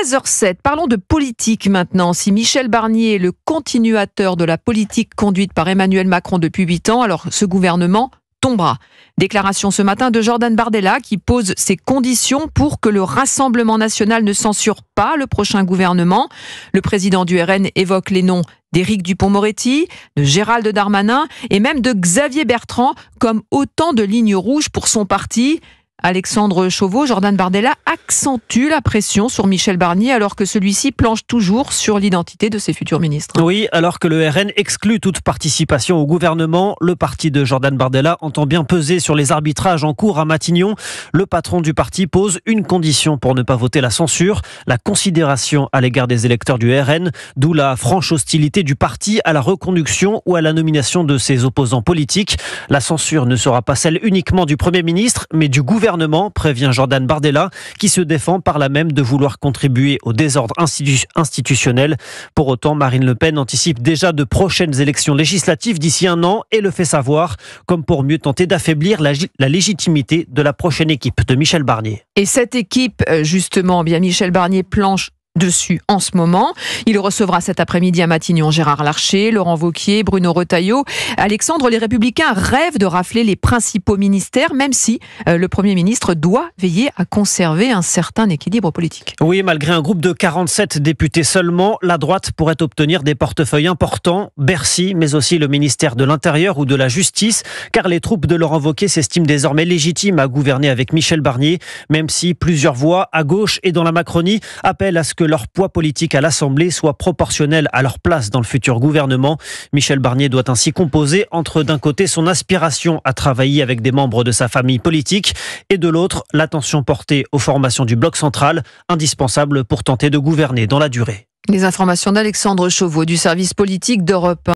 13h07, parlons de politique maintenant. Si Michel Barnier est le continuateur de la politique conduite par Emmanuel Macron depuis 8 ans, alors ce gouvernement tombera. Déclaration ce matin de Jordan Bardella qui pose ses conditions pour que le Rassemblement national ne censure pas le prochain gouvernement. Le président du RN évoque les noms d'Éric Dupond-Moretti, de Gérald Darmanin et même de Xavier Bertrand comme autant de lignes rouges pour son parti. Alexandre Chauveau, Jordan Bardella accentue la pression sur Michel Barnier alors que celui-ci planche toujours sur l'identité de ses futurs ministres. Oui, alors que le RN exclut toute participation au gouvernement, le parti de Jordan Bardella entend bien peser sur les arbitrages en cours à Matignon. Le patron du parti pose une condition pour ne pas voter la censure, la considération à l'égard des électeurs du RN, d'où la franche hostilité du parti à la reconduction ou à la nomination de ses opposants politiques. La censure ne sera pas celle uniquement du Premier ministre, mais du gouvernement, prévient Jordan Bardella, qui se défend par là même de vouloir contribuer au désordre institutionnel. Pour autant, Marine Le Pen anticipe déjà de prochaines élections législatives d'ici 1 an et le fait savoir, comme pour mieux tenter d'affaiblir la légitimité de la prochaine équipe de Michel Barnier. Et cette équipe, justement, bien Michel Barnier planche dessus en ce moment. Il recevra cet après-midi à Matignon Gérard Larcher, Laurent Wauquiez, Bruno Retailleau. Alexandre, les Républicains rêvent de rafler les principaux ministères, même si le Premier ministre doit veiller à conserver un certain équilibre politique. Oui, malgré un groupe de 47 députés seulement, la droite pourrait obtenir des portefeuilles importants, Bercy, mais aussi le ministère de l'Intérieur ou de la Justice, car les troupes de Laurent Wauquiez s'estiment désormais légitimes à gouverner avec Michel Barnier, même si plusieurs voix, à gauche et dans la Macronie, appellent à ce que leur poids politique à l'Assemblée soit proportionnel à leur place dans le futur gouvernement. Michel Barnier doit ainsi composer entre d'un côté son aspiration à travailler avec des membres de sa famille politique et de l'autre l'attention portée aux formations du bloc central, indispensable pour tenter de gouverner dans la durée. Les informations d'Alexandre Chauveau du service politique d'Europe 1.